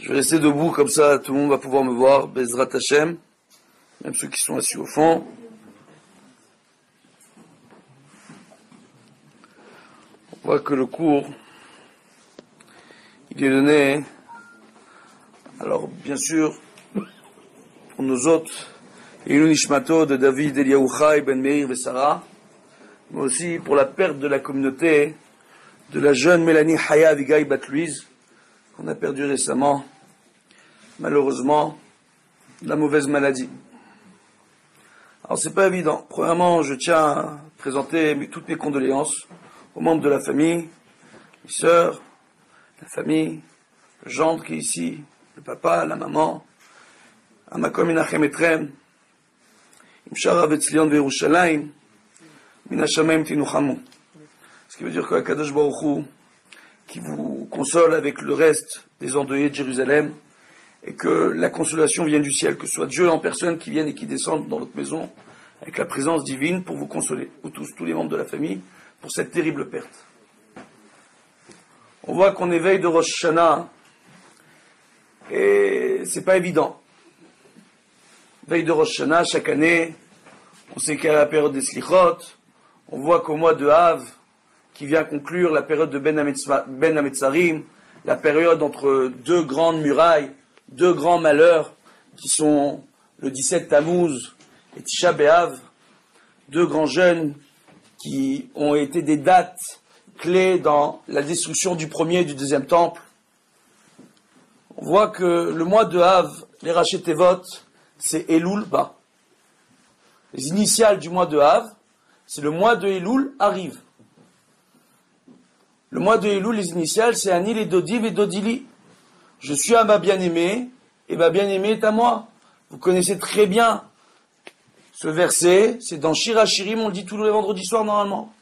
Je vais rester debout, comme ça tout le monde va pouvoir me voir, Bezrat Hashem, même ceux qui sont assis au fond. On voit que le cours, il est donné, alors bien sûr, pour nos autres, Ilou Nishmato de David Eliyahu Chai Ben Meir et Sarah, mais aussi pour la perte de la communauté de la jeune Mélanie Haya Avigail Bat-Louise, qu'on a perdu récemment, malheureusement, de la mauvaise maladie. Alors c'est pas évident. Premièrement, je tiens à présenter toutes mes condoléances aux membres de la famille, les sœurs, la famille, le gendre qui est ici, le papa, la maman, à Makom Menachem Etrem, Imshara Vetzlion Verushalayim, Minashamayim Tinuchamu. Ce qui veut dire que Kadosh Baruch Hu, qui vous console avec le reste des endeuillés de Jérusalem, et que la consolation vienne du ciel, que ce soit Dieu en personne qui vienne et qui descende dans votre maison, avec la présence divine pour vous consoler, vous tous les membres de la famille, pour cette terrible perte. On voit qu'on est veille de Rosh Hashanah, et c'est pas évident. Veille de Rosh Hashanah, chaque année, on sait qu'il y a la période des Slichot, on voit qu'au mois de Av, qui vient conclure la période de Ben Hametzarim, la période entre deux grandes murailles, deux grands malheurs, qui sont le 17 Tammuz et Tisha B'Av, deux grands jeûnes qui ont été des dates clés dans la destruction du premier et du deuxième temple. On voit que le mois de Av, les Raché Tevot, c'est Elul Ba. Les initiales du mois de Av, c'est le mois de Elul arrive. Le mois de Elul, les initiales, c'est Anil et Dodiv et Dodili. Je suis à ma bien-aimée, et ma bien-aimée est à moi. Vous connaissez très bien ce verset, c'est dans Shir HaShirim, on le dit tous les vendredis soirs normalement.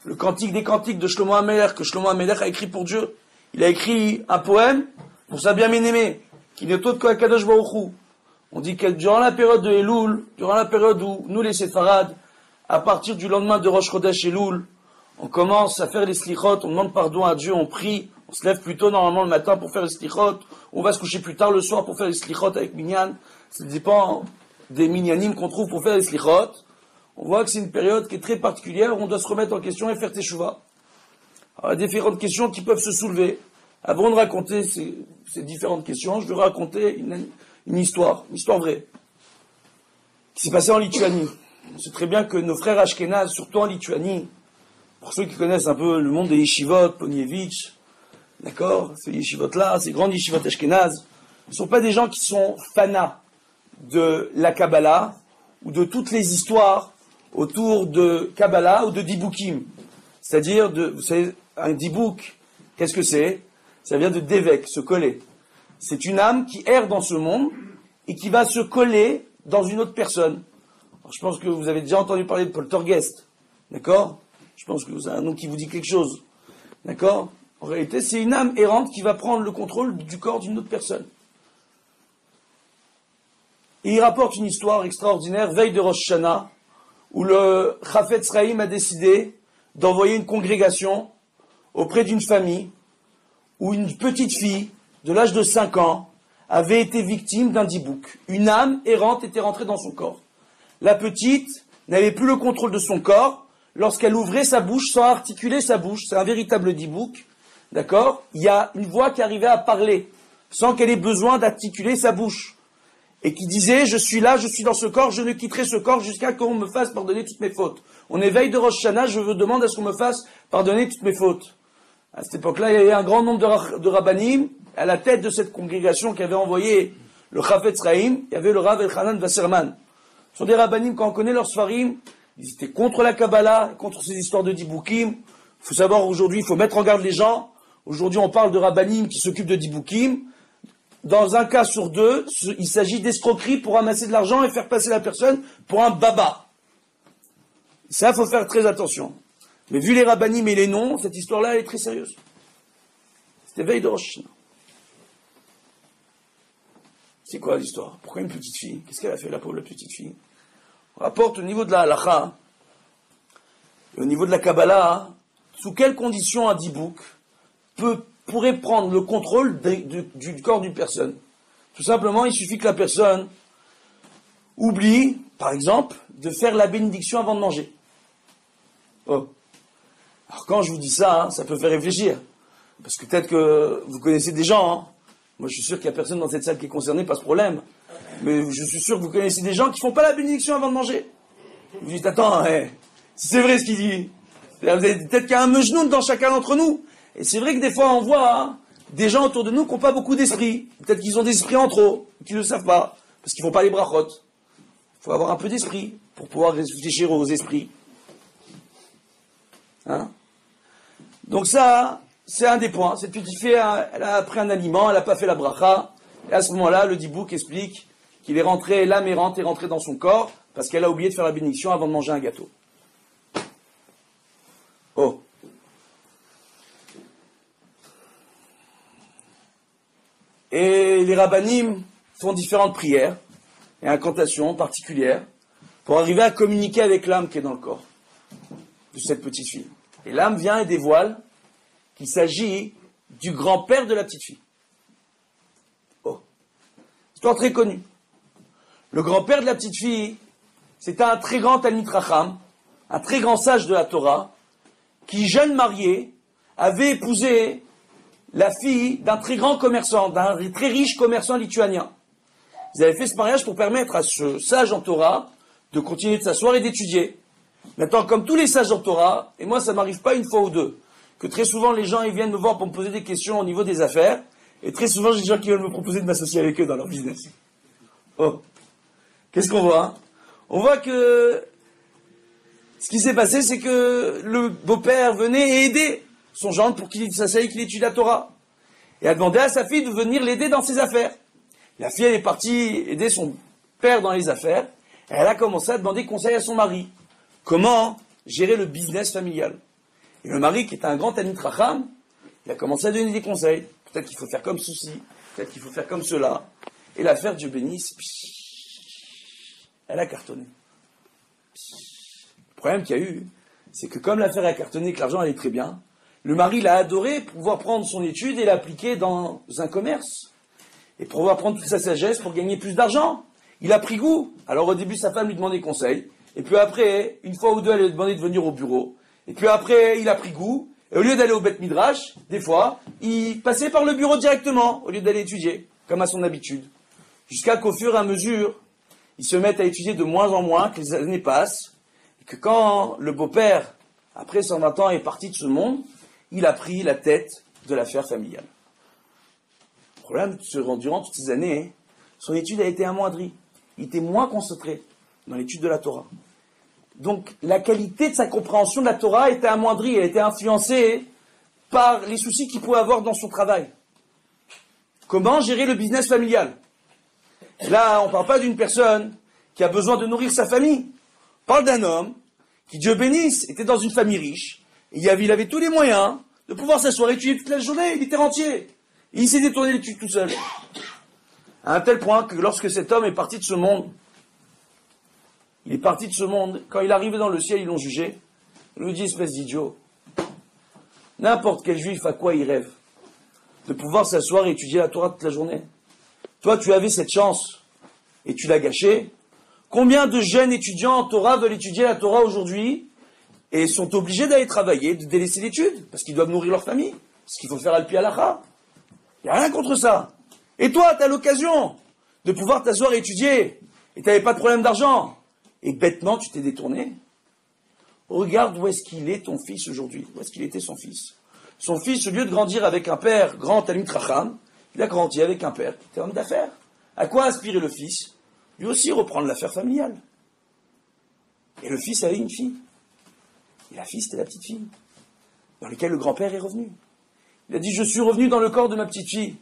Le cantique des cantiques de Shlomo HaMelech, que Shlomo HaMelech a écrit pour Dieu. Il a écrit un poème pour sa bien-aimée, qui n'est autre qu'Akadosh Baruch Hu. On dit que durant la période de Elul, durant la période où nous les Séfarades, à partir du lendemain de Rosh Chodesh Elul, on commence à faire les slichot, on demande pardon à Dieu, on prie, on se lève plus tôt normalement le matin pour faire les slichot, on va se coucher plus tard le soir pour faire les slichot avec Minyan. Ça dépend des minyanim qu'on trouve pour faire les slichot. On voit que c'est une période qui est très particulière où on doit se remettre en question et faire teshuva. Alors, il y a différentes questions qui peuvent se soulever. Avant de raconter ces différentes questions, je vais raconter une histoire vraie, qui s'est passée en Lituanie. On sait très bien que nos frères Ashkénazes, surtout en Lituanie, pour ceux qui connaissent un peu le monde des yeshivot, Ponievitch, d'accord, ces yeshivot-là, ces grandes yeshivot ashkénazes, ne sont pas des gens qui sont fanas de la Kabbalah ou de toutes les histoires autour de Kabbalah ou de Dibukim. C'est-à-dire, vous savez, un Dibuk, qu'est-ce que c'est? Ça vient de Devek, se coller. C'est une âme qui erre dans ce monde et qui va se coller dans une autre personne. Alors, je pense que vous avez déjà entendu parler de poltergeist, d'accord? Je pense que c'est un nom qui vous dit quelque chose. D'accord? En réalité, c'est une âme errante qui va prendre le contrôle du corps d'une autre personne. Et il rapporte une histoire extraordinaire, veille de Rosh Hashanah, où le Chafetz Chaim a décidé d'envoyer une congrégation auprès d'une famille où une petite fille de l'âge de 5 ans avait été victime d'un dibouk. Une âme errante était rentrée dans son corps. La petite n'avait plus le contrôle de son corps. Lorsqu'elle ouvrait sa bouche, sans articuler sa bouche, c'est un véritable dibouk, d'accord? Il y a une voix qui arrivait à parler, sans qu'elle ait besoin d'articuler sa bouche. Et qui disait, je suis là, je suis dans ce corps, je ne quitterai ce corps jusqu'à qu'on me fasse pardonner toutes mes fautes. On est veille de Rosh Hashanah, je veux demander à ce qu'on me fasse pardonner toutes mes fautes. À cette époque-là, il y avait un grand nombre de rabbanim, à la tête de cette congrégation qui avait envoyé le Chafetz Chaim, il y avait le Rav Elchanan Wasserman. Ce sont des rabbanim, quand on connaît leurs sfarim, ils étaient contre la Kabbalah, contre ces histoires de Dibukim. Il faut savoir aujourd'hui, il faut mettre en garde les gens. Aujourd'hui, on parle de rabbanim qui s'occupent de Dibukim. Dans un cas sur deux, il s'agit d'escroquerie pour ramasser de l'argent et faire passer la personne pour un baba. Ça, il faut faire très attention. Mais vu les rabbanim et les noms, cette histoire-là, elle est très sérieuse. C'était veille de Rosh Hashanah. C'est quoi l'histoire? Pourquoi une petite fille? Qu'est-ce qu'elle a fait, la pauvre petite fille? On rapporte au niveau de la halakha, et au niveau de la Kabbalah, sous quelles conditions un dibouk peut pourrait prendre le contrôle du corps d'une personne. Tout simplement, il suffit que la personne oublie, par exemple, de faire la bénédiction avant de manger. Oh. Alors quand je vous dis ça, hein, ça peut faire réfléchir. Parce que peut-être que vous connaissez des gens. Hein. Moi, je suis sûr qu'il n'y a personne dans cette salle qui est concerné, pas ce problème. Mais je suis sûr que vous connaissez des gens qui font pas la bénédiction avant de manger. Vous dites, attends, si c'est vrai ce qu'il dit. Peut-être qu'il y a un mejnoun dans chacun d'entre nous. Et c'est vrai que des fois, on voit hein, des gens autour de nous qui n'ont pas beaucoup d'esprit. Peut-être qu'ils ont des esprits en trop, qu'ils ne le savent pas, parce qu'ils ne font pas les brachot. Il faut avoir un peu d'esprit pour pouvoir réfléchir aux esprits. Hein? Donc ça, c'est un des points. Cette petite fille, elle a pris un aliment, elle n'a pas fait la bracha. Et à ce moment-là, le dibouk explique qu'il est rentré, l'âme errante est rentrée dans son corps, parce qu'elle a oublié de faire la bénédiction avant de manger un gâteau. Oh. Et les rabbanim font différentes prières et incantations particulières pour arriver à communiquer avec l'âme qui est dans le corps de cette petite fille. Et l'âme vient et dévoile qu'il s'agit du grand-père de la petite fille. Oh. Histoire très connue. Le grand-père de la petite fille, c'était un très grand Talmid Chacham, un très grand sage de la Torah, qui, jeune marié, avait épousé la fille d'un très grand commerçant, d'un très riche commerçant lituanien. Ils avaient fait ce mariage pour permettre à ce sage en Torah de continuer de s'asseoir et d'étudier. Maintenant, comme tous les sages en Torah, et moi ça m'arrive pas une fois ou deux, que très souvent les gens ils viennent me voir pour me poser des questions au niveau des affaires, et très souvent j'ai des gens qui veulent me proposer de m'associer avec eux dans leur business. Oh, qu'est-ce qu'on voit hein? On voit que ce qui s'est passé, c'est que le beau-père venait et aidait son gendre pour qu'il s'asseye, qu'il étudie la Torah. Et a demandé à sa fille de venir l'aider dans ses affaires. La fille, elle est partie aider son père dans les affaires, et elle a commencé à demander conseil à son mari. Comment gérer le business familial? Et le mari, qui est un grand Talmid Chacham, il a commencé à donner des conseils. Peut-être qu'il faut faire comme ceci, peut-être qu'il faut faire comme cela. Et l'affaire, Dieu bénisse, elle a cartonné. Le problème qu'il y a eu, c'est que comme l'affaire a cartonné, que l'argent allait très bien, le mari l'a adoré pour pouvoir prendre son étude et l'appliquer dans un commerce. Et pour pouvoir prendre toute sa sagesse pour gagner plus d'argent. Il a pris goût. Alors au début, sa femme lui demandait conseil. Et puis après, une fois ou deux, elle lui demandait de venir au bureau. Et puis après, il a pris goût. Et au lieu d'aller au Beth Midrash, des fois, il passait par le bureau directement, au lieu d'aller étudier, comme à son habitude. Jusqu'à qu'au fur et à mesure, ils se mettent à étudier de moins en moins, que les années passent. Et que quand le beau-père, après 120 ans, est parti de ce monde, il a pris la tête de l'affaire familiale. Le problème, durant toutes ces années, son étude a été amoindrie. Il était moins concentré dans l'étude de la Torah. Donc, la qualité de sa compréhension de la Torah était amoindrie. Elle était influencée par les soucis qu'il pouvait avoir dans son travail. Comment gérer le business familial? Là, on ne parle pas d'une personne qui a besoin de nourrir sa famille. On parle d'un homme qui, Dieu bénisse, était dans une famille riche. Et il avait tous les moyens de pouvoir s'asseoir et étudier toute la journée. Il était rentier. Et il s'est détourné l'étude tout seul. À un tel point que lorsque cet homme est parti de ce monde, il est parti de ce monde, quand il est arrivé dans le ciel, ils l'ont jugé. Il lui dit, espèce d'idiot, n'importe quel juif, à quoi il rêve? De pouvoir s'asseoir et étudier la Torah toute la journée. Toi, tu avais cette chance, et tu l'as gâchée. Combien de jeunes étudiants en Torah veulent étudier la Torah aujourd'hui, et sont obligés d'aller travailler, de délaisser l'étude, parce qu'ils doivent nourrir leur famille, parce qu'il faut faire al-pi halakha. Il n'y a rien contre ça. Et toi, tu as l'occasion de pouvoir t'asseoir et étudier, et tu n'avais pas de problème d'argent. Et bêtement, tu t'es détourné. Regarde où est-ce qu'il est ton fils aujourd'hui. Où est-ce qu'il était son fils? Son fils, au lieu de grandir avec un père grand Talmid Chacham, il a grandi avec un père qui était homme d'affaires. À quoi aspirait le fils? Lui aussi reprendre l'affaire familiale. Et le fils avait une fille. Et la fille, c'était la petite fille, dans laquelle le grand-père est revenu. Il a dit, je suis revenu dans le corps de ma petite fille,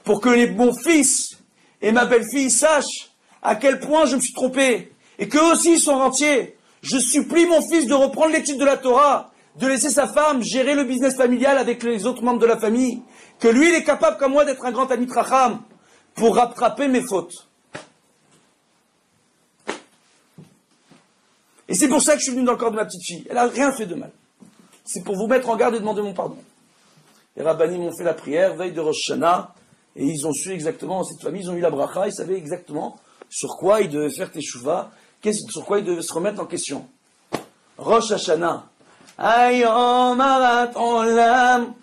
pour que mon fils et ma belle-fille sachent à quel point je me suis trompé, et qu'eux aussi sont rentiers. Je supplie mon fils de reprendre l'étude de la Torah, de laisser sa femme gérer le business familial avec les autres membres de la famille, que lui, il est capable comme moi d'être un grand Talmid Chacham pour rattraper mes fautes. Et c'est pour ça que je suis venu dans le corps de ma petite fille. Elle n'a rien fait de mal. C'est pour vous mettre en garde et demander mon pardon. les rabbinim ont fait la prière, veille de Rosh Hashanah, et ils ont su exactement, cette famille, ils ont eu la bracha, ils savaient exactement sur quoi ils devaient faire teshuva, sur quoi ils devaient se remettre en question. Rosh Hashanah. Ayom Harat Olam.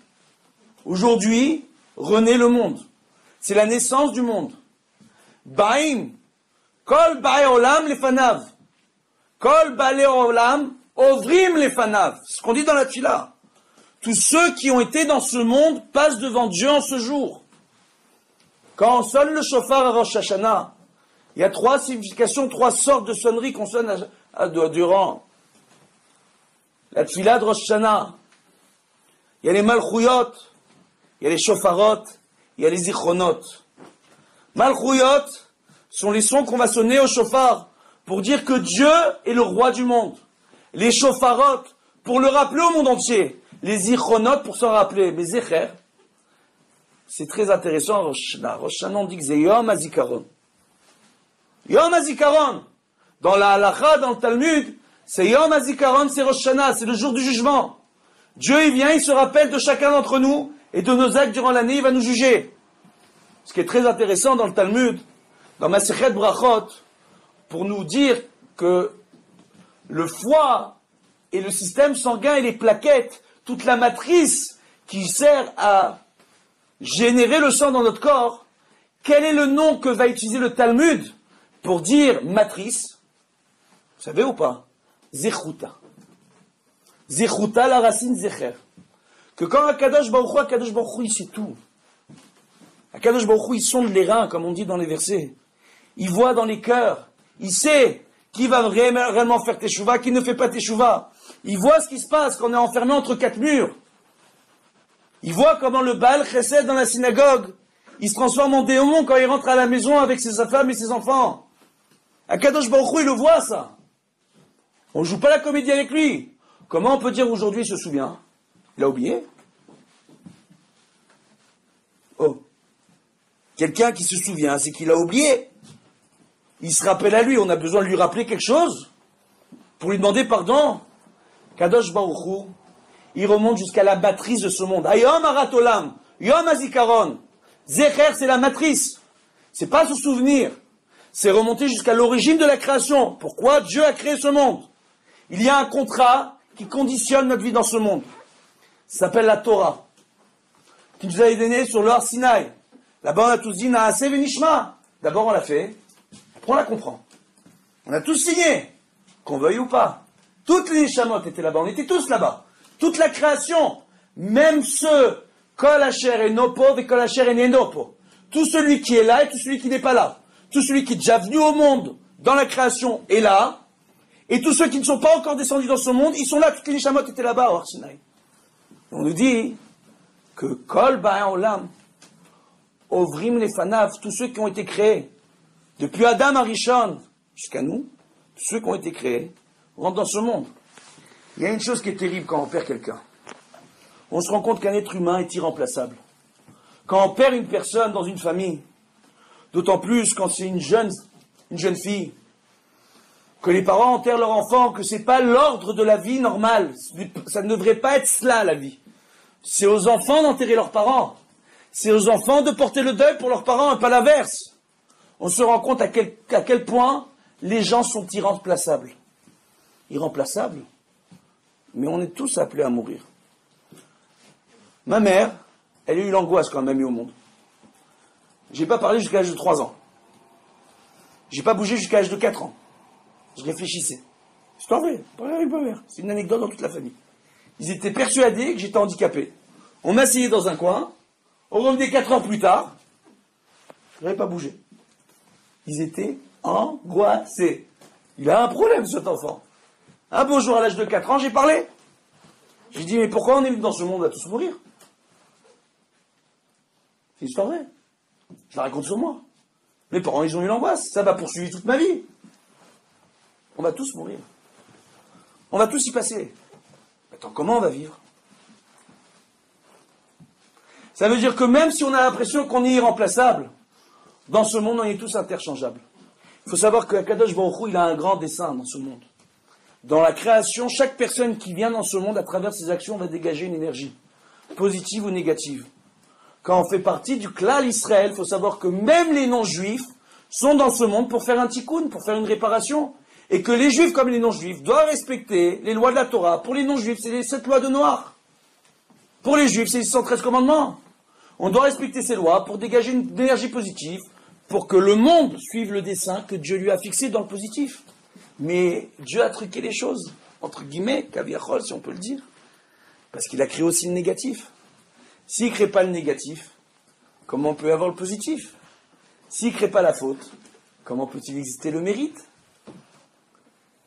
Aujourd'hui, renaît le monde. C'est la naissance du monde. Baim. Kol Bae Olam Lefanav. Kol Bae Olam Ovrim Lefanav. C'est ce qu'on dit dans la Tfila. Tous ceux qui ont été dans ce monde passent devant Dieu en ce jour. Quand on sonne le shofar à Rosh Hashanah, il y a 3 significations, 3 sortes de sonneries qu'on sonne durant la Tfila de Rosh Hashanah. Il y a les malchouyot, il y a les shofarot, il y a les zichronot. Malchouyot sont les sons qu'on va sonner au shofar pour dire que Dieu est le roi du monde. Les shofarot pour le rappeler au monde entier. Les zichronot pour s'en rappeler. Mais zecher, c'est très intéressant à Rosh Hashanah. Rosh Hashanah, on dit que c'est Yom HaZikaron. Yom HaZikaron. Dans la halakha, dans le Talmud, c'est Yom HaZikaron, c'est Rosh Hashanah, c'est le jour du jugement. Dieu, il vient, il se rappelle de chacun d'entre nous, et de nos actes durant l'année, il va nous juger. Ce qui est très intéressant dans le Talmud, dans Masechet Brachot, pour nous dire que le foie et le système sanguin et les plaquettes, toute la matrice qui sert à générer le sang dans notre corps, quel est le nom que va utiliser le Talmud pour dire matrice? Vous savez ou pas? Zechuta. Zechuta, la racine zecher. Que quand Akadosh Baruch Hu, il sait tout. Akadosh Baruch Hu, il sonde les reins, comme on dit dans les versets. Il voit dans les cœurs. Il sait qui va réellement faire teshuva, qui ne fait pas teshuva. Il voit ce qui se passe quand on est enfermé entre 4 murs. Il voit comment le Baal Chesed dans la synagogue, il se transforme en démon quand il rentre à la maison avec sa femme et ses enfants. Akadosh Baruch Hu, il le voit, ça. On ne joue pas la comédie avec lui. Comment on peut dire aujourd'hui il se souvient? Il a oublié? Oh. Quelqu'un qui se souvient, c'est qu'il a oublié. Il se rappelle à lui. On a besoin de lui rappeler quelque chose pour lui demander pardon. Kadosh Baruch Hu, il remonte jusqu'à la matrice de ce monde. Ayom Harat Olam, Yom HaZikaron. Zecher, c'est la matrice. C'est pas se souvenir. C'est remonter jusqu'à l'origine de la création. Pourquoi Dieu a créé ce monde? Il y a un contrat qui conditionne notre vie dans ce monde. Ça s'appelle la Torah, qui nous a été donnée sur l'Or Sinaï. Là-bas, on a tous dit Naaseh Venishma. D'abord, on l'a fait, après on la comprend. On a tous signé, qu'on veuille ou pas. Toutes les Neshamot étaient là-bas, on était tous là-bas. Toute la création, même ceux, Kol Asher et Nopo, et Kol Asher et Nenopo. Tout celui qui est là et tout celui qui n'est pas là. Tout celui qui est déjà venu au monde dans la création est là. Et tous ceux qui ne sont pas encore descendus dans ce monde, ils sont là. Toutes les Neshamot étaient là-bas au Har Sinaï. On nous dit que Kol Ba'en Olam, Ovrim Lefanav, tous ceux qui ont été créés, depuis Adam Arishon jusqu'à nous, tous ceux qui ont été créés, rentrent dans ce monde. Il y a une chose qui est terrible quand on perd quelqu'un. On se rend compte qu'un être humain est irremplaçable. Quand on perd une personne dans une famille, d'autant plus quand c'est une jeune fille, que les parents enterrent leur enfant, que c'est pas l'ordre de la vie normale. Ça ne devrait pas être cela, la vie. C'est aux enfants d'enterrer leurs parents. C'est aux enfants de porter le deuil pour leurs parents et pas l'inverse. On se rend compte à quel point les gens sont irremplaçables. Irremplaçables? Mais on est tous appelés à mourir. Ma mère, elle a eu l'angoisse quand elle m'a mis au monde. J'ai pas parlé jusqu'à l'âge de 3 ans. J'ai pas bougé jusqu'à l'âge de 4 ans. Je réfléchissais. C'est pas vrai, c'est une anecdote dans toute la famille. Ils étaient persuadés que j'étais handicapé. On m'asseyait dans un coin, on revenait 4 heures plus tard, je n'avais pas bougé. Ils étaient angoissés. Il a un problème, cet enfant. Un beau jour, à l'âge de 4 ans, j'ai parlé. J'ai dit, mais pourquoi on est venu dans ce monde à tous mourir? C'est une histoire vraie. Je la raconte sur moi. Mes parents, ils ont eu l'angoisse. Ça m'a poursuivi toute ma vie. On va tous mourir. On va tous y passer. Attends, comment on va vivre? Ça veut dire que même si on a l'impression qu'on est irremplaçable, dans ce monde, on est tous interchangeables. Il faut savoir que Akadosh Baruch Hu, il a un grand dessein dans ce monde. Dans la création, chaque personne qui vient dans ce monde, à travers ses actions, va dégager une énergie. positive ou négative. Quand on fait partie du klal Israël, il faut savoir que même les non-juifs sont dans ce monde pour faire un tikkun, pour faire une réparation. Et que les juifs comme les non-juifs doivent respecter les lois de la Torah. Pour les non-juifs, c'est les 7 lois de Noach. Pour les juifs, c'est les 113 commandements. On doit respecter ces lois pour dégager une énergie positive, pour que le monde suive le dessein que Dieu lui a fixé dans le positif. Mais Dieu a truqué les choses, entre guillemets, kaviachol, si on peut le dire. Parce qu'il a créé aussi le négatif. S'il ne crée pas le négatif, comment on peut avoir le positif? S'il ne crée pas la faute, comment peut-il exister le mérite?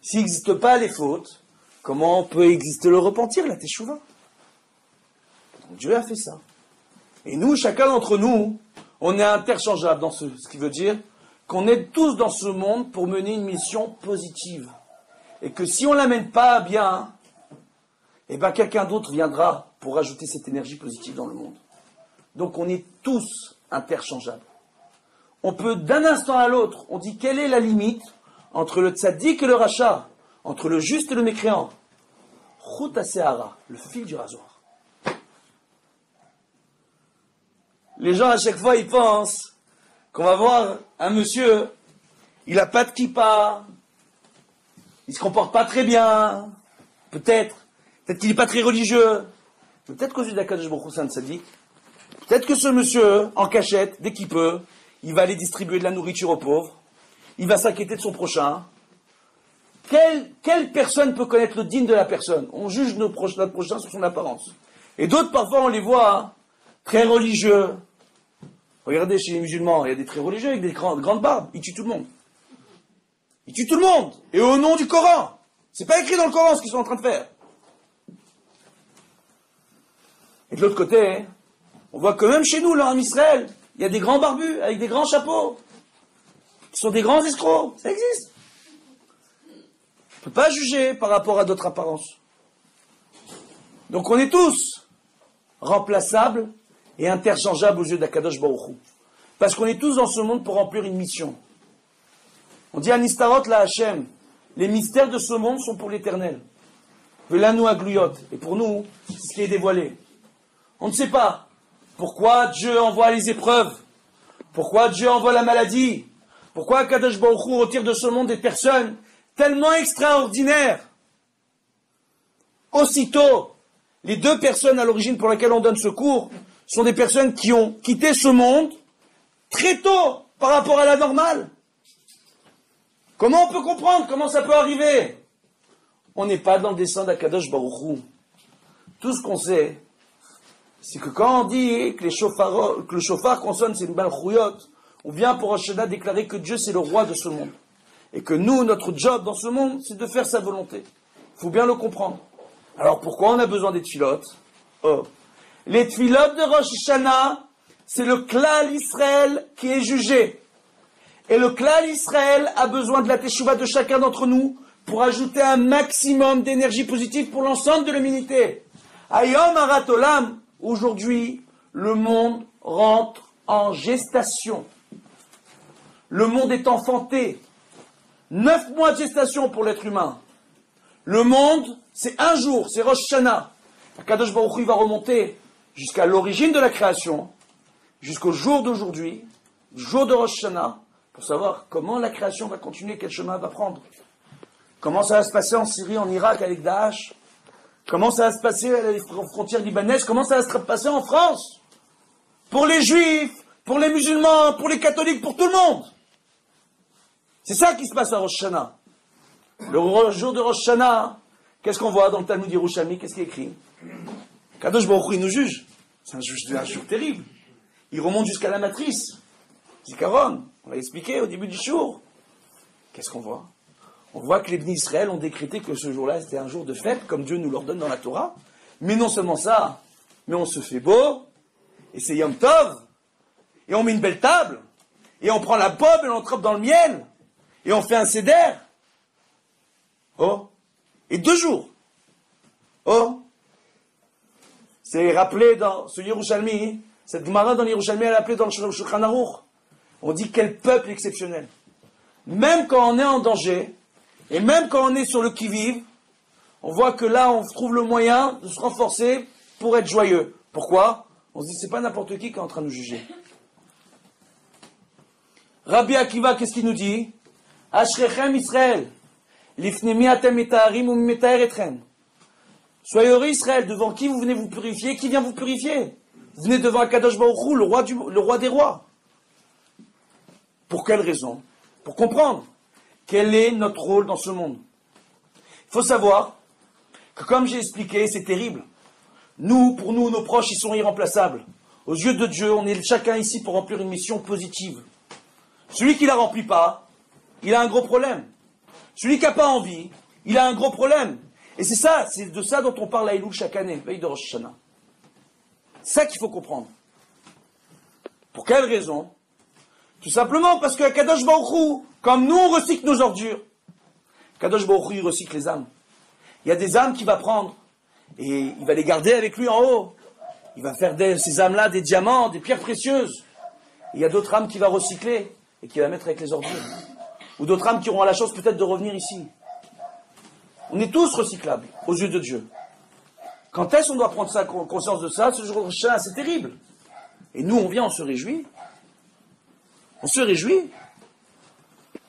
S'il n'existe pas les fautes, comment peut exister le repentir, la teshuva? Donc Dieu a fait ça. Et nous, chacun d'entre nous, on est interchangeable dans ce qui veut dire qu'on est tous dans ce monde pour mener une mission positive. Et que si on ne l'amène pas à bien, eh bien quelqu'un d'autre viendra pour ajouter cette énergie positive dans le monde. Donc on est tous interchangeables. On peut d'un instant à l'autre, on dit quelle est la limite entre le tzaddik et le rachat, entre le juste et le mécréant. Chut ha-se'ara, le fil du rasoir. Les gens à chaque fois ils pensent qu'on va voir un monsieur, il n'a pas de kippa, il se comporte pas très bien, peut-être qu'il n'est pas très religieux, peut-être qu'aux yeux d'Akadosh Baruch Hu c'est un tzaddik, peut-être que ce monsieur, en cachette, dès qu'il peut, il va aller distribuer de la nourriture aux pauvres, il va s'inquiéter de son prochain. Quelle personne peut connaître le digne de la personne? On juge notre prochain sur son apparence. Et d'autres, parfois, on les voit très religieux. Regardez chez les musulmans, il y a des très religieux avec des grandes barbes. Ils tuent tout le monde. Ils tuent tout le monde. Et au nom du Coran. C'est pas écrit dans le Coran ce qu'ils sont en train de faire. Et de l'autre côté, on voit que même chez nous, là, en Israël, il y a des grands barbus avec des grands chapeaux. Qui sont des grands escrocs. Ça existe. On ne peut pas juger par rapport à d'autres apparences. Donc on est tous remplaçables et interchangeables aux yeux d'Akadosh Baruch Hu. Parce qu'on est tous dans ce monde pour remplir une mission. On dit à Nistarot la Hachem, les mystères de ce monde sont pour l'éternel. Velanu agluyot. Et pour nous, c'est ce qui est dévoilé. On ne sait pas pourquoi Dieu envoie les épreuves, pourquoi Dieu envoie la maladie, pourquoi Akadosh Baruch Hu retire de ce monde des personnes tellement extraordinaires. Aussitôt, les 2 personnes à l'origine pour lesquelles on donne ce cours sont des personnes qui ont quitté ce monde très tôt par rapport à la normale. Comment on peut comprendre? Comment ça peut arriver? On n'est pas dans le dessein d'Akadosh Baruch Hu. Tout ce qu'on sait, c'est que quand on dit que le chauffard qu'on sonne, c'est une balchouyot, on vient pour Rosh Hashanah déclarer que Dieu c'est le roi de ce monde. Et que nous, notre job dans ce monde, c'est de faire sa volonté. Il faut bien le comprendre. Alors pourquoi on a besoin des tfilotes? Les tfilotes de Rosh Hashanah, c'est le klal Israël qui est jugé. Et le klal Israël a besoin de la teshuva de chacun d'entre nous pour ajouter un maximum d'énergie positive pour l'ensemble de l'humanité. Ayom Harat Olam, aujourd'hui, le monde rentre en gestation. Le monde est enfanté. 9 mois de gestation pour l'être humain. Le monde, c'est un jour, c'est Rosh Hashanah. Akadosh Baruch Hu va remonter jusqu'à l'origine de la création, jusqu'au jour d'aujourd'hui, jour de Rosh Hashanah, pour savoir comment la création va continuer, quel chemin elle va prendre. Comment ça va se passer en Syrie, en Irak avec Daesh? Comment ça va se passer à la frontière libanaise? Comment ça va se passer en France? Pour les juifs, pour les musulmans, pour les catholiques, pour tout le monde. C'est ça qui se passe à Rosh Hashanah. Le jour de Rosh Hashanah, qu'est-ce qu'on voit dans le Talmud Yerushalmi? Qu'est-ce qui est écrit? Kadosh Baruch Hu, il nous juge. C'est un jour terrible. Il remonte jusqu'à la matrice. Zikaron, on l'a expliqué au début du jour. Qu'est-ce qu'on voit? On voit que les Bnei Israël ont décrété que ce jour-là, c'était un jour de fête, comme Dieu nous l'ordonne dans la Torah. Mais non seulement ça, mais on se fait beau, et c'est Yom Tov, et on met une belle table, et on prend la pomme et on trempe dans le miel, et on fait un seder. Oh, et 2 jours. Oh, c'est rappelé dans ce Yerushalmi, cette Gemara dans Yerushalmi, elle est appelée dans le Shulchan Aruch. On dit quel peuple exceptionnel. Même quand on est en danger, et même quand on est sur le qui-vive, on voit que là, on trouve le moyen de se renforcer pour être joyeux, Pourquoi? On se dit, c'est pas n'importe qui est en train de nous juger. Rabbi Akiva, qu'est-ce qu'il nous dit? Ashrechem Israël, lifnemi atem etaharim umimetaher etchem. Soyez heureux Israël, devant qui vous venez vous purifier? Qui vient vous purifier? Vous venez devant Akadosh Baruch Hu, le roi des rois. Pour quelle raison? Pour comprendre quel est notre rôle dans ce monde. Il faut savoir que, comme j'ai expliqué, c'est terrible. Pour nous, nos proches, ils sont irremplaçables. Aux yeux de Dieu, on est chacun ici pour remplir une mission positive. Celui qui ne la remplit pas, il a un gros problème. Celui qui n'a pas envie, il a un gros problème. Et c'est de ça dont on parle à Elul chaque année, veille de Rosh Hashanah. C'est ça qu'il faut comprendre. Pour quelle raison? Tout simplement parce que Kadosh Baruch Hu, comme nous on recycle nos ordures, Kadosh Baruch Hu il recycle les âmes. Il y a des âmes qu'il va prendre et il va les garder avec lui en haut. Il va faire de ces âmes-là des diamants, des pierres précieuses. Et il y a d'autres âmes qu'il va recycler et qu'il va mettre avec les ordures. Ou d'autres âmes qui auront la chance peut-être de revenir ici. On est tous recyclables aux yeux de Dieu. Quand est-ce qu'on doit prendre conscience de ça? Ce jour de Rosh Hashanah, c'est terrible. Et nous, on vient, on se réjouit. On se réjouit. Il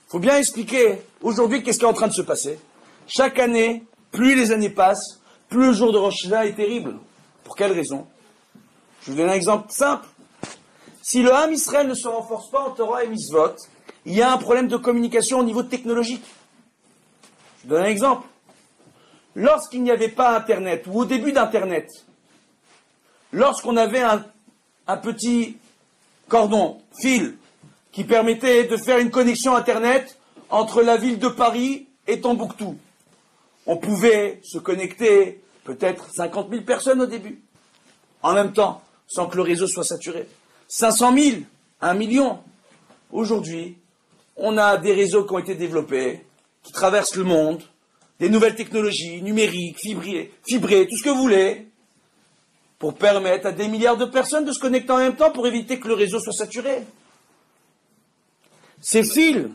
faut bien expliquer aujourd'hui qu'est-ce qui est en train de se passer. Chaque année, plus les années passent, plus le jour de Rosh Hashanah est terrible. Pour quelle raison? Je vous donne un exemple simple. Si le Ham Israël ne se renforce pas en Torah et Mitzvot, il y a un problème de communication au niveau technologique. Je vous donne un exemple. Lorsqu'il n'y avait pas Internet, ou au début d'Internet, lorsqu'on avait un petit cordon, fil, qui permettait de faire une connexion Internet entre la ville de Paris et Tombouctou, on pouvait se connecter peut-être 50 000 personnes au début, en même temps, sans que le réseau soit saturé. 500 000, 1 million. Aujourd'hui, on a des réseaux qui ont été développés, qui traversent le monde, des nouvelles technologies, numériques, fibrées, tout ce que vous voulez, pour permettre à des milliards de personnes de se connecter en même temps pour éviter que le réseau soit saturé. Ces fils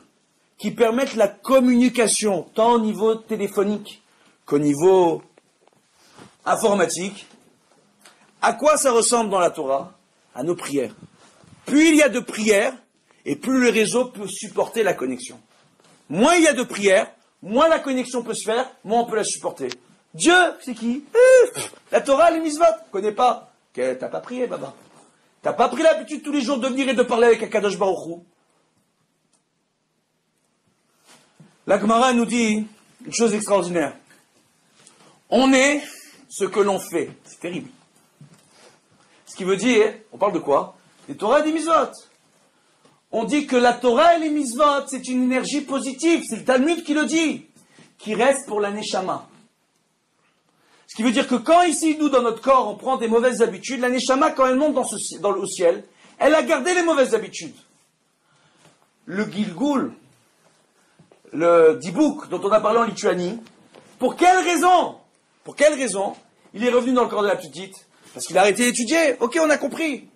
qui permettent la communication, tant au niveau téléphonique qu'au niveau informatique, à quoi ça ressemble dans la Torah? À nos prières. Plus il y a de prières, et plus le réseau peut supporter la connexion. Moins il y a de prières, moins la connexion peut se faire, moins on peut la supporter. Dieu, c'est qui? La Torah, les mitzvot, connais pas. T'as pas prié, Baba. T'as pas pris l'habitude tous les jours de venir et de parler avec Akadosh Baruch Hu. La Gemara nous dit une chose extraordinaire. On est ce que l'on fait. C'est terrible. Ce qui veut dire, on parle de quoi? Des Torah et des mitzvot. On dit que la Torah et les mitzvot, c'est une énergie positive. C'est le Talmud qui le dit. Qui reste pour la neshama. Ce qui veut dire que quand ici, nous, dans notre corps, on prend des mauvaises habitudes, la neshama, quand elle monte au ciel, elle a gardé les mauvaises habitudes. Le Gilgul, le Dibouk, dont on a parlé en Lituanie, pour quelle raison? Pour quelle raison? Il est revenu dans le corps de la petite. Parce qu'il a arrêté d'étudier. Ok, on a compris.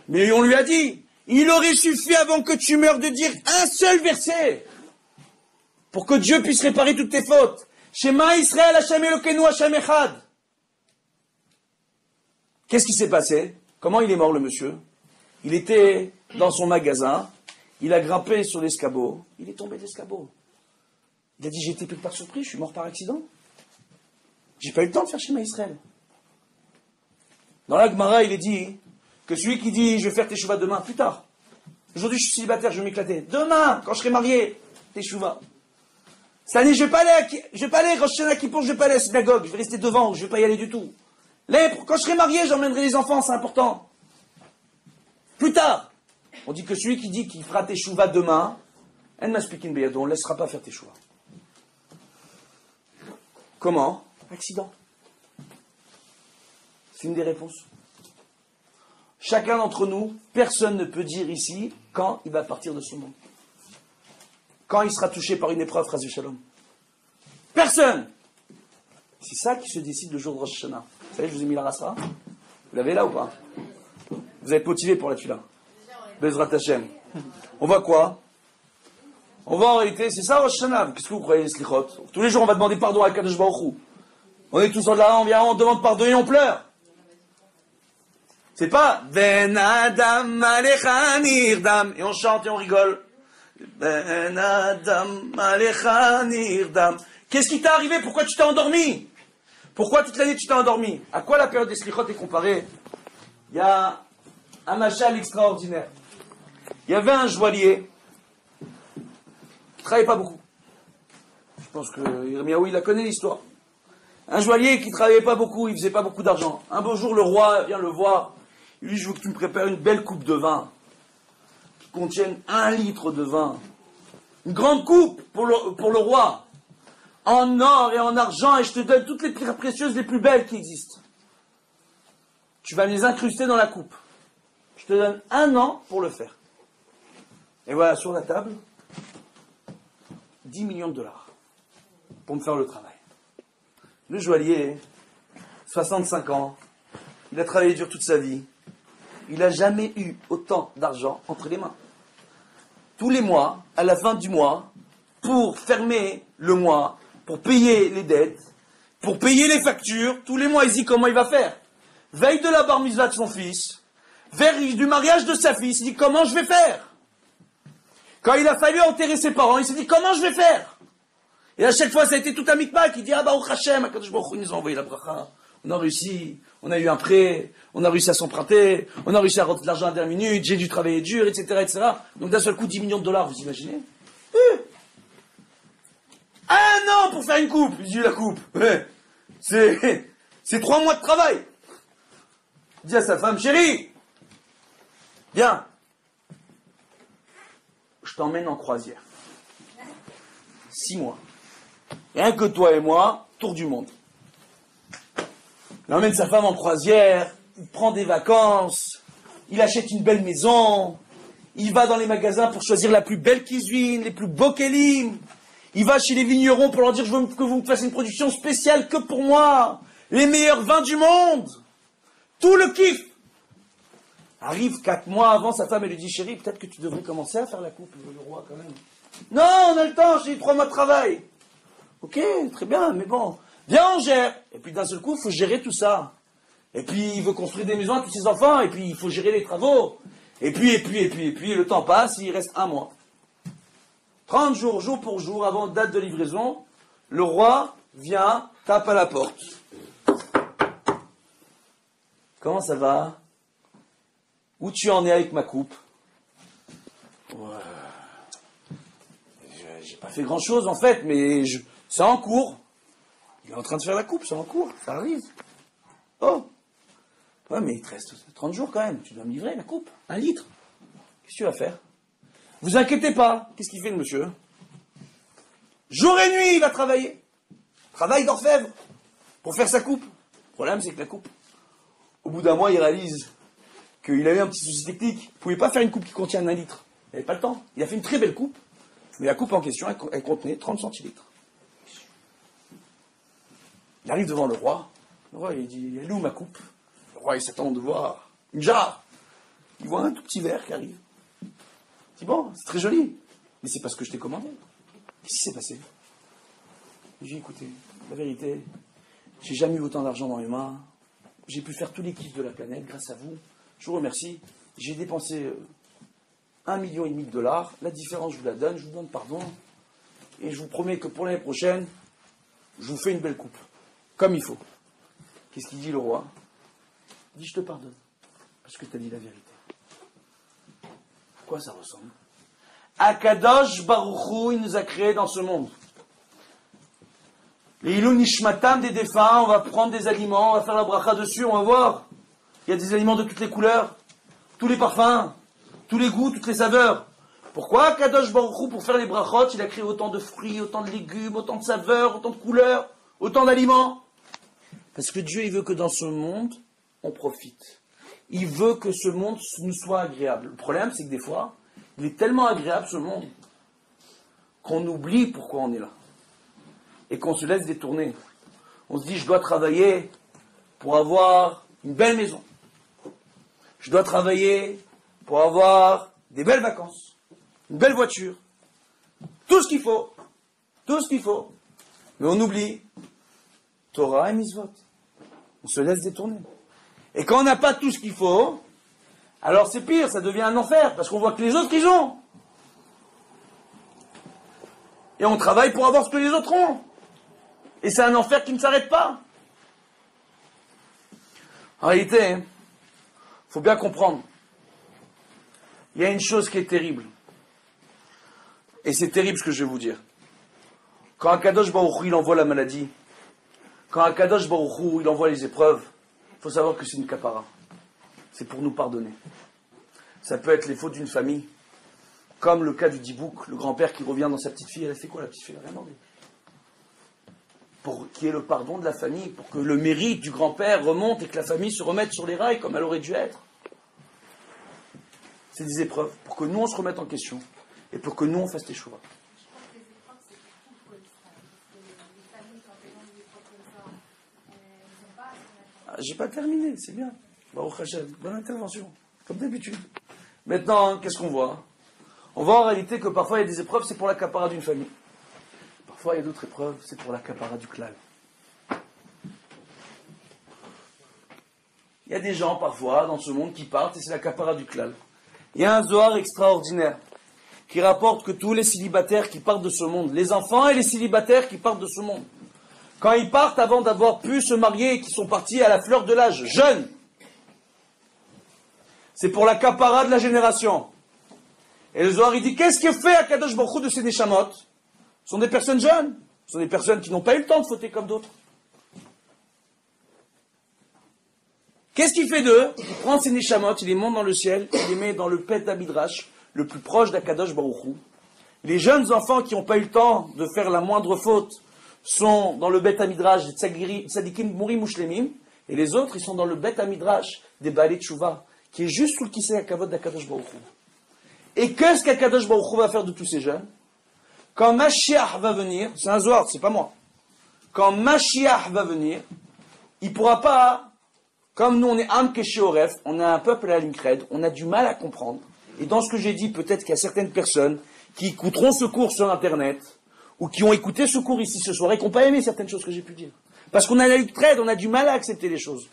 Mais on lui a dit, il aurait suffi avant que tu meurs de dire un seul verset pour que Dieu puisse réparer toutes tes fautes. Shema Israël Hashem Elokeinu Hashem Echad. Qu'est-ce qui s'est passé? Comment il est mort le monsieur? Il était dans son magasin, il a grimpé sur l'escabeau, il est tombé de l'escabeau. Il a dit, j'ai été pris par surprise, je suis mort par accident. J'ai pas eu le temps de faire Shema Israël. Dans la Gemara, il est dit que celui qui dit, je vais faire teshuva demain, plus tard. Aujourd'hui, je suis célibataire, je vais m'éclater. Demain, quand je serai marié, teshuva. Cette année, je vais pas aller, Rosh Hashanah Kippour, je vais pas aller à la synagogue, je vais rester devant, je vais pas y aller du tout. Quand je serai marié, j'emmènerai les enfants, c'est important. Plus tard, on dit que celui qui dit qu'il fera teshuva demain, on ne laissera pas faire teshuva. Comment? Accident. C'est une des réponses. Chacun d'entre nous, personne ne peut dire ici quand il va partir de ce monde. Quand il sera touché par une épreuve, Chas Shalom. Personne. C'est ça qui se décide le jour de Rosh Hashanah. Vous savez, je vous ai mis la rasa. Vous l'avez là ou pas? Vous êtes motivé pour la tefila. Bezrat Hashem. On va quoi? On va en réalité, c'est ça Rosh Hashanah. Qu'est-ce que vous croyez les slichot? Tous les jours on va demander pardon à Kadosh Baruch Hu. On est tous là, on vient, on demande pardon et on pleure. C'est pas Ben Adam Alecha Nirdam et on chante et on rigole. Ben Adam Alecha Nirdam. Qu'est-ce qui t'est arrivé? Pourquoi tu t'es endormi? Pourquoi toute l'année tu t'es endormi? À quoi la période des Slichot est comparée? Il y a un machal extraordinaire. Il y avait un joaillier qui travaillait pas beaucoup. Je pense que Yirmiyahu, il a connu l'histoire. Un joaillier qui travaillait pas beaucoup, il faisait pas beaucoup d'argent. Un beau jour, le roi vient le voir. Il lui dit, je veux que tu me prépares une belle coupe de vin qui contienne 1 litre de vin. Une grande coupe pour le roi. En or et en argent, et je te donne toutes les pierres précieuses les plus belles qui existent. Tu vas me les incruster dans la coupe. Je te donne 1 an pour le faire. Et voilà, sur la table, 10 millions de dollars pour me faire le travail. Le joaillier, 65 ans, il a travaillé dur toute sa vie. Il n'a jamais eu autant d'argent entre les mains. Tous les mois, à la fin du mois, pour fermer le mois, pour payer les dettes, pour payer les factures, tous les mois, il se dit comment il va faire. Veille de la bar mitzvah de son fils, veille du mariage de sa fille, il se dit comment je vais faire. Quand il a fallu enterrer ses parents, il s'est dit comment je vais faire. Et à chaque fois, ça a été tout un mikmak. Il dit, ah bah, au Hachem, Akadosh Baruch Hu, il nous a envoyé la bracha. On a réussi, on a eu un prêt, on a réussi à s'emprunter, on a réussi à rentrer de l'argent à la dernière minute, j'ai dû travailler dur, etc., etc. Donc d'un seul coup, 10 millions de dollars, vous imaginez? 1 an pour faire une coupe. Il dit, la coupe, c'est 3 mois de travail. Il dit à sa femme, chérie, viens, je t'emmène en croisière. 6 mois. Rien que toi et moi, tour du monde. Il emmène sa femme en croisière, il prend des vacances, il achète une belle maison, il va dans les magasins pour choisir la plus belle cuisine, les plus beaux kélim. Il va chez les vignerons pour leur dire, je veux que vous me fassiez une production spéciale que pour moi. Les meilleurs vins du monde. Tout le kiff. Arrive 4 mois avant, sa femme, elle lui dit, chérie, peut-être que tu devrais commencer à faire la coupe, le roi, quand même. Non, on a le temps, j'ai eu 3 mois de travail. Ok, très bien, mais bon, viens, on gère. Et puis d'un seul coup, il faut gérer tout ça. Et puis il veut construire des maisons à tous ses enfants, et puis il faut gérer les travaux. Et puis, le temps passe, il reste 1 mois. 30 jours, jour pour jour, avant date de livraison, le roi vient, tape à la porte. Comment ça va? Où tu en es avec ma coupe? Ouais. J'ai pas fait grand chose en fait, mais c'est en cours. Il est en train de faire la coupe, c'est en cours, ça arrive. Oh. Ouais, mais il te reste 30 jours quand même, tu dois me livrer la coupe, 1 litre. Qu'est-ce que tu vas faire? Vous inquiétez pas, qu'est-ce qu'il fait le monsieur? Jour et nuit, il va travailler. Travail d'orfèvre pour faire sa coupe. Le problème, c'est que la coupe, au bout d'1 mois, il réalise qu'il a eu un petit souci technique. Il ne pouvait pas faire une coupe qui contient 1 litre. Il n'avait pas le temps. Il a fait une très belle coupe, mais la coupe en question, elle contenait 30 centilitres. Il arrive devant le roi. Le roi, il dit, elle est où ma coupe? Le roi, il s'attend de voir une jarre. Il voit un tout petit verre qui arrive. Il dit, bon, c'est très joli, mais c'est pas ce que je t'ai commandé. Qu'est-ce qui s'est passé? J'ai dit, écoutez, la vérité, j'ai jamais eu autant d'argent dans les mains. J'ai pu faire tous les kiffs de la planète grâce à vous. Je vous remercie. J'ai dépensé 1,5 million de dollars. La différence, je vous la donne. Je vous donne pardon. Et je vous promets que pour l'année prochaine, je vous fais une belle coupe. Comme il faut. Qu'est-ce qu'il dit le roi? Il dit, je te pardonne. Parce que tu as dit la vérité. À quoi ça ressemble? Akadosh Baruch Hu, il nous a créés dans ce monde. Les Ilou Nishmatam des défunts, on va prendre des aliments, on va faire la bracha dessus, on va voir. Il y a des aliments de toutes les couleurs, tous les parfums, tous les goûts, toutes les saveurs. Pourquoi Kadosh Baruch Hu, pour faire les brachot, il a créé autant de fruits, autant de légumes, autant de saveurs, autant de couleurs, autant d'aliments? Parce que Dieu, il veut que dans ce monde, on profite. Il veut que ce monde nous soit agréable. Le problème, c'est que des fois, il est tellement agréable ce monde, qu'on oublie pourquoi on est là. Et qu'on se laisse détourner. On se dit, je dois travailler pour avoir une belle maison. Je dois travailler pour avoir des belles vacances, une belle voiture, tout ce qu'il faut, tout ce qu'il faut. Mais on oublie Torah et Mitzvot. On se laisse détourner. Et quand on n'a pas tout ce qu'il faut, alors c'est pire, ça devient un enfer, parce qu'on voit que les autres, ils ont. Et on travaille pour avoir ce que les autres ont. Et c'est un enfer qui ne s'arrête pas. En réalité, il faut bien comprendre. Il y a une chose qui est terrible. Et c'est terrible ce que je vais vous dire. Quand Akadosh Baruch Hu, il envoie la maladie, quand Akadosh Baruch Hu, il envoie les épreuves, il faut savoir que c'est une kapara. C'est pour nous pardonner. Ça peut être les fautes d'une famille, comme le cas du Dibouk, le grand-père qui revient dans sa petite fille. Elle a fait quoi, la petite fille? Elle a rien demandé. Pour qu'il y ait le pardon de la famille, pour que le mérite du grand-père remonte et que la famille se remette sur les rails comme elle aurait dû être. C'est des épreuves pour que nous on se remette en question et pour que nous on fasse des choix. J'ai pas terminé, c'est bien. Baruch Hashem, bonne intervention, comme d'habitude. Maintenant, qu'est-ce qu'on voit? On voit en réalité que parfois il y a des épreuves, c'est pour la capara d'une famille. Parfois il y a d'autres épreuves, c'est pour la capara du klal. Il y a des gens parfois dans ce monde qui partent et c'est la capara du klal. Il y a un Zohar extraordinaire qui rapporte que tous les célibataires qui partent de ce monde, les enfants et les célibataires qui partent de ce monde, quand ils partent avant d'avoir pu se marier et qui sont partis à la fleur de l'âge, jeunes, c'est pour la capara de la génération. Et le Zohar il dit, qu'est-ce que fait Akadosh Baruch Hu de ces neshamot? Ce sont des personnes jeunes, ce sont des personnes qui n'ont pas eu le temps de fauter comme d'autres. Qu'est-ce qu'il fait d'eux? Il prend ces neshamot, il les monte dans le ciel, il les met dans le Beth Midrash, le plus proche d'Akadosh Baruch Hu. Les jeunes enfants qui n'ont pas eu le temps de faire la moindre faute sont dans le Beth Midrash des Tzadikim Murim Ushlemim, et les autres, ils sont dans le Beth Midrash des Baalei Tshuva, qui est juste sous le Kisei HaKavod d'Akadosh Baruch Hu. Et qu'est-ce qu'Akadosh Baruch Hu va faire de tous ces jeunes? Quand Mashiach va venir, c'est un Zohar, c'est pas moi. Quand Mashiach va venir, il pourra pas, comme nous on est Am Keshe Oref, on a un peuple à l'Incred, on a du mal à comprendre. Et dans ce que j'ai dit, peut-être qu'il y a certaines personnes qui écouteront ce cours sur Internet, ou qui ont écouté ce cours ici ce soir, et qui n'ont pas aimé certaines choses que j'ai pu dire. Parce qu'on a la l'Incred, on a du mal à accepter les choses.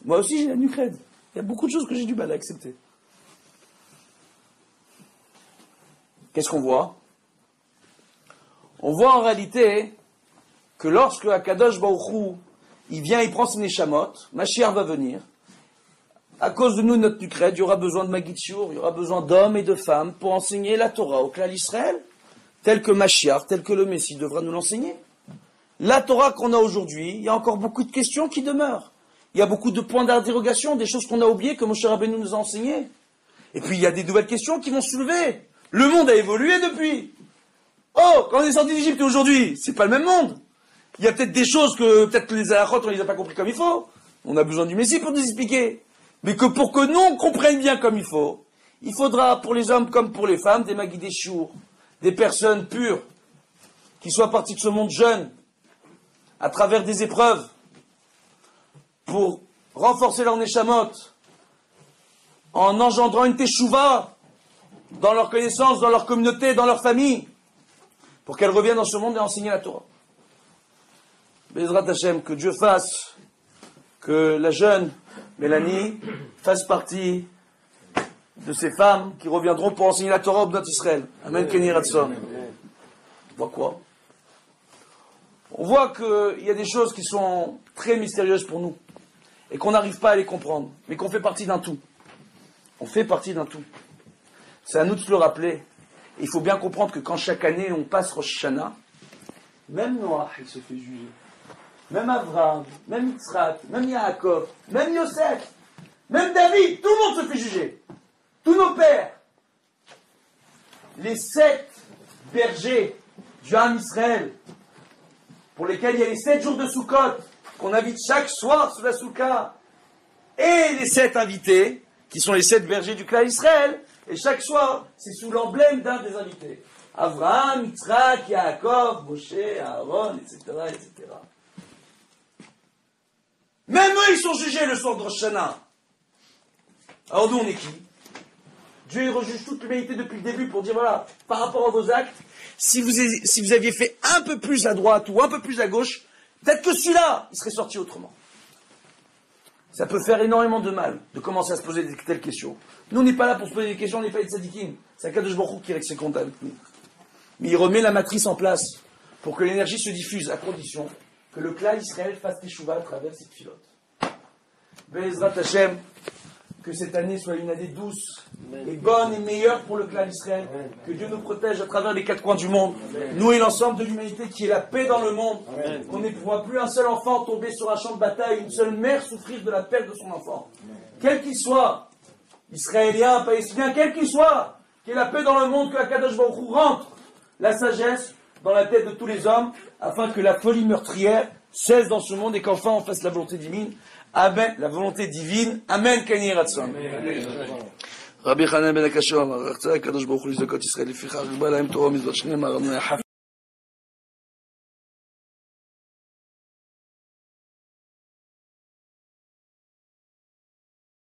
Moi aussi j'ai la l'Incred. Il y a beaucoup de choses que j'ai du mal à accepter. Qu'est-ce qu'on voit? On voit en réalité que lorsque Akadosh Baruch Hu, il vient, il prend ses neshamot, Mashiach va venir. À cause de nous, notre Nucred, il y aura besoin de Magitiour, il y aura besoin d'hommes et de femmes pour enseigner la Torah au clan Israël, tel que Mashiach, tel que le Messie devra nous l'enseigner. La Torah qu'on a aujourd'hui, il y a encore beaucoup de questions qui demeurent. Il y a beaucoup de points d'interrogation, des choses qu'on a oubliées, que Moshe Rabbeinu nous a enseignées. Et puis il y a des nouvelles questions qui vont se soulever. Le monde a évolué depuis. Oh, quand on est sorti d'Égypte aujourd'hui, c'est pas le même monde. Il y a peut-être des choses que, peut-être que les halachot, on les a pas compris comme il faut. On a besoin du Messie pour nous expliquer. Mais que pour que nous, on comprenne bien comme il faut, il faudra, pour les hommes comme pour les femmes, des maguidés chiour, des personnes pures, qui soient parties de ce monde jeune, à travers des épreuves, pour renforcer leur neshamot, en engendrant une teshuva dans leur connaissance, dans leur communauté, dans leur famille, pour qu'elles reviennent dans ce monde et enseigner la Torah. Bezrat Hashem, que Dieu fasse que la jeune Mélanie fasse partie de ces femmes qui reviendront pour enseigner la Torah au Bnot Israël. Amen, Kenny Ratson. On voit quoi? On voit qu'il y a des choses qui sont très mystérieuses pour nous et qu'on n'arrive pas à les comprendre, mais qu'on fait partie d'un tout. On fait partie d'un tout. C'est à nous de se le rappeler. Il faut bien comprendre que quand chaque année on passe Rosh Hashanah, même Noach, il se fait juger. Même Avraham, même Yitzhak, même Yaakov, même Yosef, même David, tout le monde se fait juger. Tous nos pères. Les 7 bergers du Ham Israël, pour lesquels il y a les 7 jours de Sukkot, qu'on invite chaque soir sur la Soukha, et les 7 invités, qui sont les 7 bergers du clan Israël, et chaque soir, c'est sous l'emblème d'un des invités. Avraham, Yitzhak, Yaakov, Moshe, Aaron, etc., etc. Même eux, ils sont jugés le soir de Rosh Hashanah. Alors nous, on est qui? Dieu, il rejuge toute l'humanité depuis le début pour dire, voilà, par rapport à vos actes, si vous aviez fait un peu plus à droite ou un peu plus à gauche, peut-être que celui-là, il serait sorti autrement. Ça peut faire énormément de mal de commencer à se poser de telles questions. Nous, on n'est pas là pour se poser des questions, on n'est pas des tzadikim. C'est Akadosh Baruch Hu qui règle ses comptes avec nous. Mais il remet la matrice en place pour que l'énergie se diffuse, à condition que le clan Israël fasse teshuva à travers cette filote. Be'ezrat Hashem, que cette année soit une année douce et bonne et meilleure pour le clan Israël. Que Dieu nous protège à travers les quatre coins du monde. Nous et l'ensemble de l'humanité, qui est la paix dans le monde. Qu'on ne voit plus un seul enfant tomber sur un champ de bataille, une seule mère souffrir de la perte de son enfant. Quel qu'il soit, israélien, palestinien, quel qu'il soit, qu'il y ait la paix dans le monde, que Akadosh Baruch Hu rentre la sagesse dans la tête de tous les hommes, afin que la folie meurtrière cesse dans ce monde et qu'enfin on fasse la volonté divine. Amen, la volonté divine. Amen, Kani Ratzon. Rabbi Hanan ben Akashon, Akadosh Baruch Hu lizakot Israël, lefichach, b'a lahem Torah mizvot shneim,